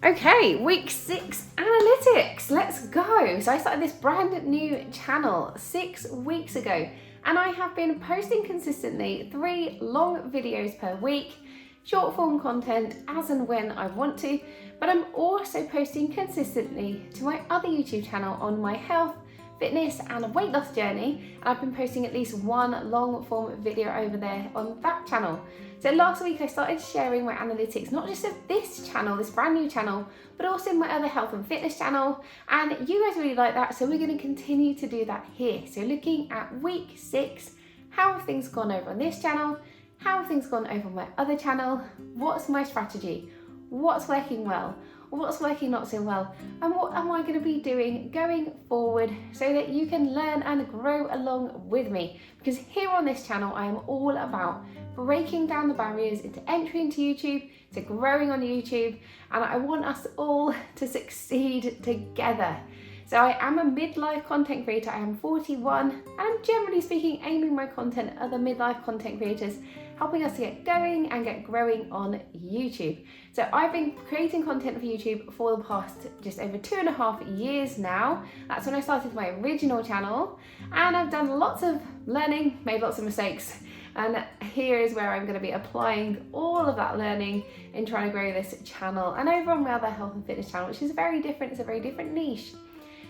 Okay, week 6 analytics, let's go. So I started this brand new channel 6 weeks ago, and I have been posting consistently 3 long videos per week, short form content as and when I want to, but I'm also posting consistently to my other YouTube channel on my health, fitness and weight loss journey, and I've been posting at least 1 long form video over there on that channel. So last week I started sharing my analytics, not just of this channel, this brand new channel, but also my other health and fitness channel, and you guys really like that, so we're going to continue to do that here. So looking at week 6, how have things gone over on this channel, how have things gone over on my other channel, what's my strategy, what's working well, what's working not so well, and what am I going to be doing going forward so that you can learn and grow along with me. Because here on this channel I am all about breaking down the barriers into entry into YouTube, to growing on YouTube, and I want us all to succeed together. So I am a midlife content creator, I am 41, and I'm generally speaking aiming my content at other midlife content creators, helping us to get going and get growing on YouTube. So I've been creating content for YouTube for the past just over 2.5 years now. That's when I started my original channel, and I've done lots of learning, made lots of mistakes, and here is where I'm going to be applying all of that learning in trying to grow this channel and over on my other health and fitness channel, which is very different, it's a very different niche.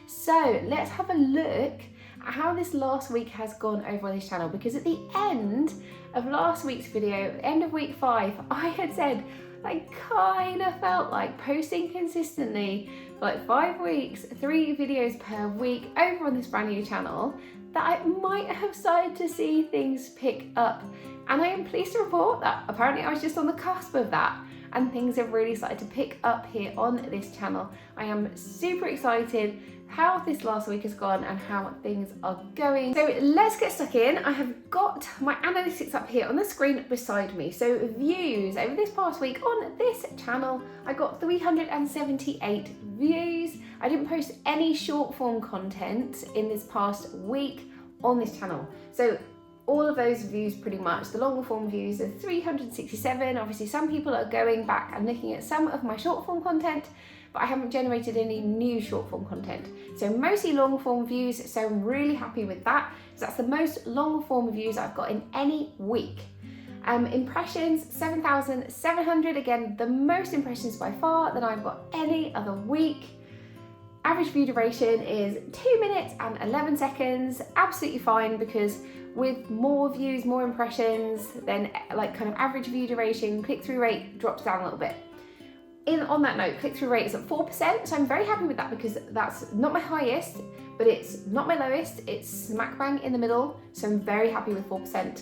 So let's have a look at how this last week has gone over on this channel, because at the end of last week's video, end of week 5, I had said I kind of felt like posting consistently for like 5 weeks, 3 videos per week over on this brand new channel, that I might have started to see things pick up. And I am pleased to report that apparently I was just on the cusp of that, and things have really started to pick up here on this channel. I am super excited how this last week has gone and how things are going. So let's get stuck in. I have got my analytics up here on the screen beside me. So views over this past week on this channel, I got 378 views. I didn't post any short form content in this past week on this channel. So all of those views pretty much, the longer form views are 367. Obviously some people are going back and looking at some of my short form content, but I haven't generated any new short form content. So mostly long form views, so I'm really happy with that. So that's the most long form views I've got in any week. Impressions, 7,700, again, the most impressions by far that I've got any other week. Average view duration is 2 minutes and 11 seconds, absolutely fine, because with more views, more impressions, then like kind of average view duration, click-through rate drops down a little bit. On that note, click-through rate is at 4%, so I'm very happy with that, because that's not my highest, but it's not my lowest, it's smack bang in the middle, so I'm very happy with 4%.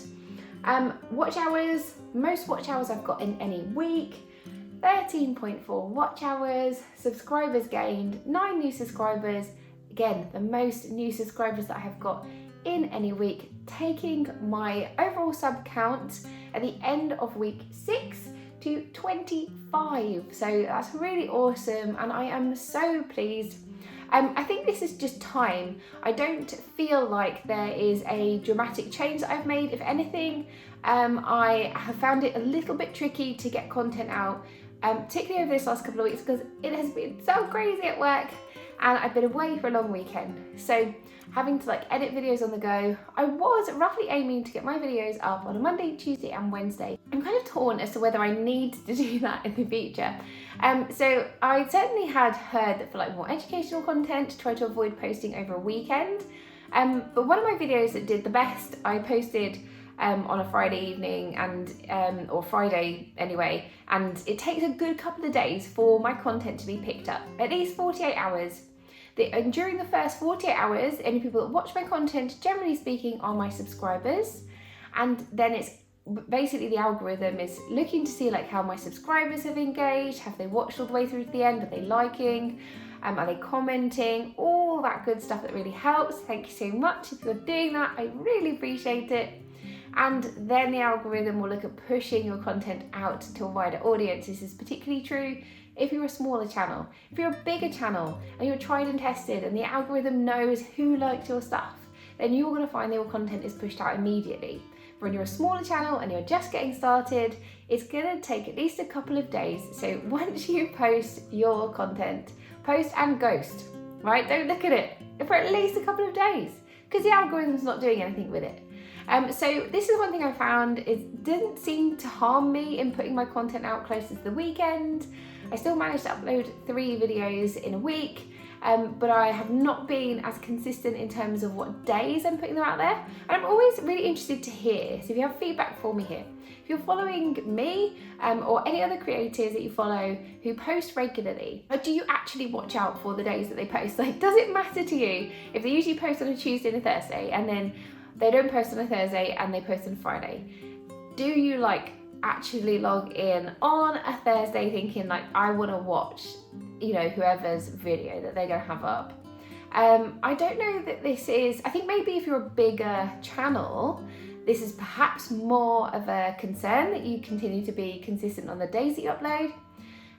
Watch hours, most watch hours I've got in any week, 13.4 watch hours, subscribers gained, 9 new subscribers, again, the most new subscribers that I have got in any week, taking my overall sub count at the end of week 6 to 25. So that's really awesome, and I am so pleased. I think this is just time. I don't feel like there is a dramatic change that I've made. If anything, I have found it a little bit tricky to get content out, particularly over this last couple of weeks, because it has been so crazy at work and I've been away for a long weekend. So having to like edit videos on the go, I was roughly aiming to get my videos up on a Monday, Tuesday and Wednesday. I'm kind of torn as to whether I need to do that in the future. So I certainly had heard that for like more educational content, try to avoid posting over a weekend. But one of my videos that did the best, I posted on a Friday evening, and or Friday anyway, and it takes a good couple of days for my content to be picked up, at least 48 hours. And during the first 48 hours, any people that watch my content, generally speaking, are my subscribers, and then it's basically the algorithm is looking to see like how my subscribers have engaged, have they watched all the way through to the end, are they liking, are they commenting, all that good stuff that really helps. Thank you so much if you're doing that, I really appreciate it. And then the algorithm will look at pushing your content out to a wider audience. This is particularly true if you're a smaller channel. If you're a bigger channel and you're tried and tested and the algorithm knows who likes your stuff, then you're going to find that your content is pushed out immediately. when you're a smaller channel and you're just getting started, it's gonna take at least a couple of days. So once you post your content, post and ghost, right? Don't look at it for at least a couple of days because the algorithm's not doing anything with it. So this is one thing I found, it didn't seem to harm me in putting my content out closer to the weekend. I still managed to upload 3 videos in a week, but I have not been as consistent in terms of what days I'm putting them out there. And I'm always really interested to hear, so if you have feedback for me here. If you're following me or any other creators that you follow who post regularly, or do you actually watch out for the days that they post? Like, does it matter to you if they usually post on a Tuesday and a Thursday and then they don't post on a Thursday and they post on Friday? Do you like actually log in on a Thursday thinking like, I want to watch, you know, whoever's video that they're going to have up? I don't know that this is, I think maybe if you're a bigger channel, this is perhaps more of a concern that you continue to be consistent on the days that you upload.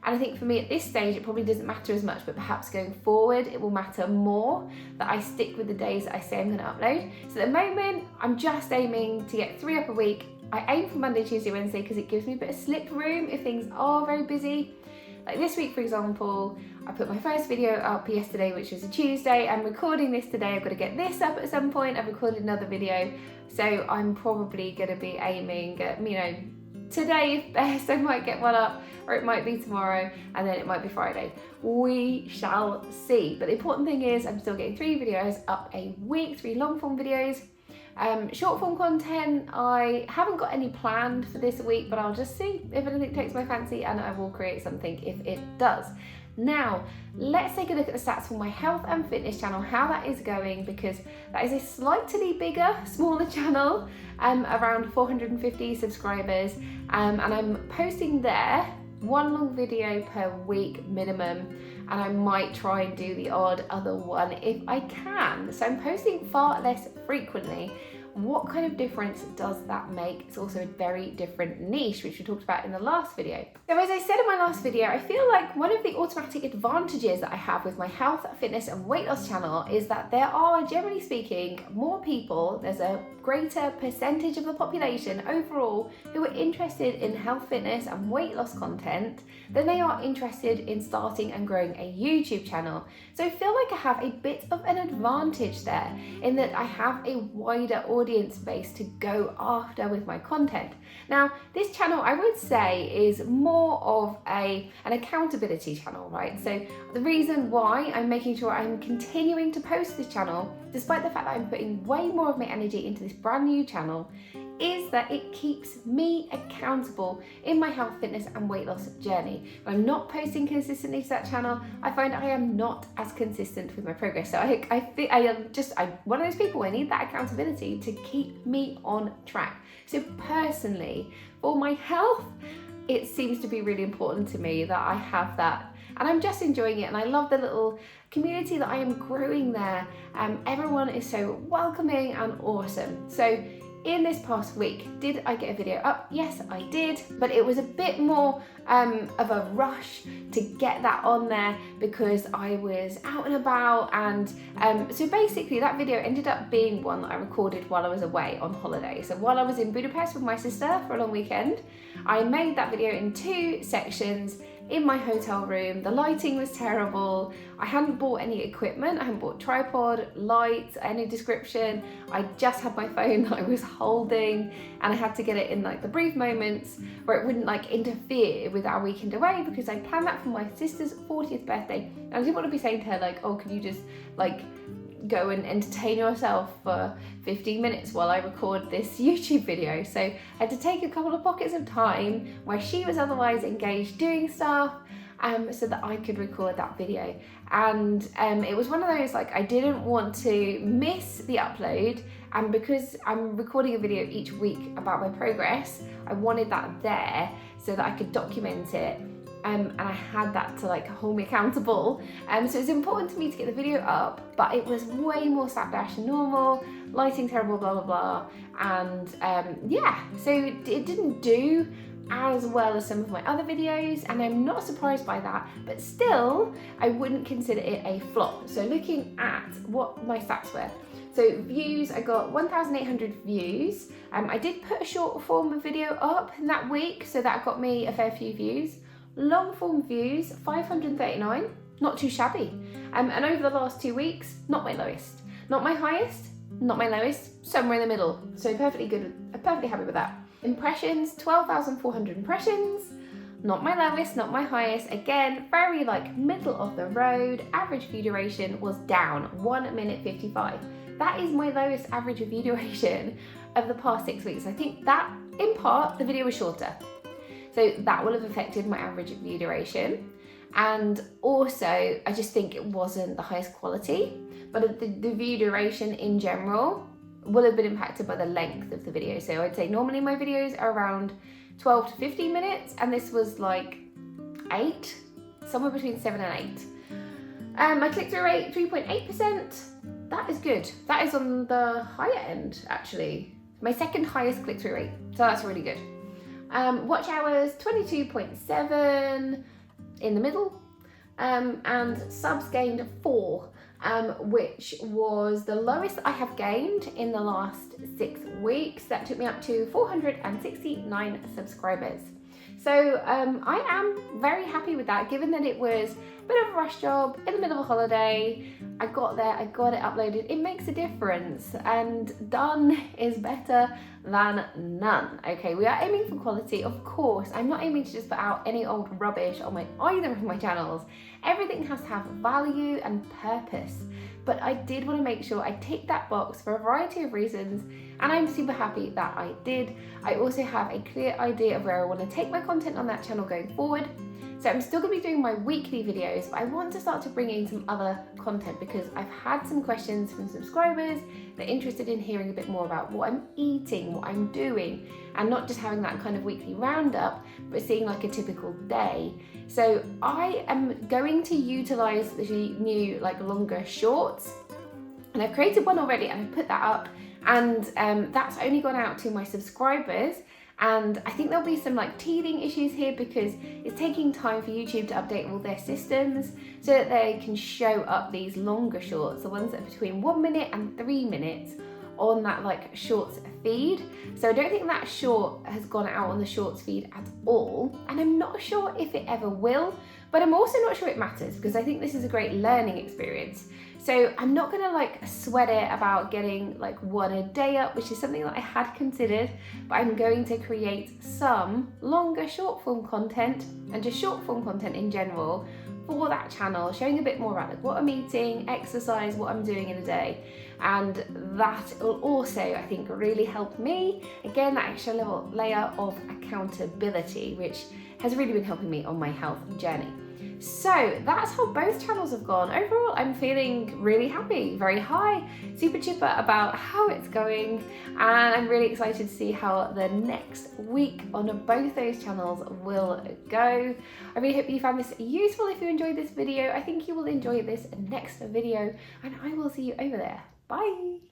And I think for me at this stage, it probably doesn't matter as much, but perhaps going forward, it will matter more that I stick with the days that I say I'm going to upload. So at the moment, I'm just aiming to get 3 up a week. I aim for Monday, Tuesday, Wednesday because it gives me a bit of slip room if things are very busy. Like this week, for example, I put my first video up yesterday, which was a Tuesday. I'm recording this today. I've got to get this up at some point. I've recorded another video. So I'm probably going to be aiming at, you know, today if best, I might get one up, or it might be tomorrow, and then it might be Friday. We shall see. But the important thing is I'm still getting 3 videos up a week, 3 long form videos. Short form content, I haven't got any planned for this week, but I'll just see if anything takes my fancy and I will create something if it does. Now, let's take a look at the stats for my health and fitness channel, how that is going, because that is a slightly bigger, smaller channel, around 450 subscribers, and I'm posting there 1 long video per week minimum, and I might try and do the odd other one if I can. So I'm posting far less frequently. What kind of difference does that make? It's also a very different niche, which we talked about in the last video. So as I said in my last video, I feel like one of the automatic advantages that I have with my health, fitness and weight loss channel is that there are, generally speaking, more people, there's a greater percentage of the population overall who are interested in health, fitness and weight loss content than they are interested in starting and growing a YouTube channel. So I feel like I have a bit of an advantage there in that I have a wider audience base to go after with my content. Now, this channel I would say is more of an accountability channel, right? So the reason why I'm making sure I'm continuing to post this channel, despite the fact that I'm putting way more of my energy into this brand new channel, is that it keeps me accountable in my health, fitness and weight loss journey. When I'm not posting consistently to that channel, I find I am not as consistent with my progress. So I am one of those people, I need that accountability to keep me on track. So personally, for my health, it seems to be really important to me that I have that, and I'm just enjoying it, and I love the little community that I am growing there. Everyone is so welcoming and awesome. So in this past week, did I get a video up? Yes, I did, but it was a bit more of a rush to get that on there because I was out and about, and so basically that video ended up being one that I recorded while I was away on holiday. So while I was in Budapest with my sister for a long weekend, I made that video in 2 sections in my hotel room. The lighting was terrible. I hadn't bought any equipment. I hadn't bought tripod, lights, any description. I just had my phone that I was holding, and I had to get it in like the brief moments where it wouldn't like interfere with our weekend away, because I planned that for my sister's 40th birthday. And I didn't want to be saying to her like, oh, could you just like go and entertain yourself for 15 minutes while I record this YouTube video. So I had to take a couple of pockets of time where she was otherwise engaged doing stuff, so that I could record that video. And it was one of those, like, I didn't want to miss the upload, and because I'm recording a video each week about my progress, I wanted that there so that I could document it. And I had that to like hold me accountable. So it's important to me to get the video up, but it was way more slapdash than normal, lighting terrible, blah, blah, blah. And yeah, so it didn't do as well as some of my other videos, and I'm not surprised by that, but still I wouldn't consider it a flop. So looking at what my stats were, so views, I got 1,800 views. I did put a short form video up in that week, so that got me a fair few views. Long form views, 539, not too shabby. And over the last 2 weeks, not my lowest. Not my highest, not my lowest, somewhere in the middle. So perfectly good, I'm perfectly happy with that. Impressions, 12,400 impressions. Not my lowest, not my highest. Again, very like middle of the road. Average view duration was down, 1 minute 55. That is my lowest average view duration of the past 6 weeks. I think that, in part, the video was shorter. So that will have affected my average view duration. And also, I just think it wasn't the highest quality, but the view duration in general will have been impacted by the length of the video. So I'd say normally my videos are around 12 to 15 minutes, and this was like 8, somewhere between 7 and 8. My click-through rate, 3.8%. That is good. That is on the higher end, actually. My second highest click-through rate, so that's really good. Watch hours, 22.7, in the middle, and subs gained 4, which was the lowest I have gained in the last 6 weeks. That took me up to 469 subscribers. So I am very happy with that, given that it was a bit of a rush job in the middle of a holiday. I got there, I got it uploaded. It makes a difference, and done is better than none. Okay, we are aiming for quality, of course. I'm not aiming to just put out any old rubbish on either of my channels. Everything has to have value and purpose. But I did want to make sure I ticked that box for a variety of reasons, and I'm super happy that I did. I also have a clear idea of where I want to take my content on that channel going forward. So I'm still going to be doing my weekly videos, but I want to start to bring in some other content because I've had some questions from subscribers. They're interested in hearing a bit more about what I'm eating, what I'm doing, and not just having that kind of weekly roundup, but seeing like a typical day. So I am going to utilize the new like longer shorts, and I've created one already and I put that up, and that's only gone out to my subscribers. And I think there'll be some like teething issues here because it's taking time for YouTube to update all their systems so that they can show up these longer shorts, the ones that are between 1 minute and 3 minutes on that like shorts feed. So I don't think that short has gone out on the shorts feed at all, and I'm not sure if it ever will, but I'm also not sure it matters because I think this is a great learning experience. So I'm not gonna like sweat it about getting like one a day up, which is something that I had considered, but I'm going to create some longer short form content and just short form content in general for that channel, showing a bit more about like what I'm eating, exercise, what I'm doing in a day. And that will also, I think, really help me, again, that extra layer of accountability, which has really been helping me on my health journey. So that's how both channels have gone. Overall, I'm feeling really happy, very high, super chipper about how it's going, and I'm really excited to see how the next week on both those channels will go. I really hope you found this useful. If you enjoyed this video, I think you will enjoy this next video, and I will see you over there. Bye.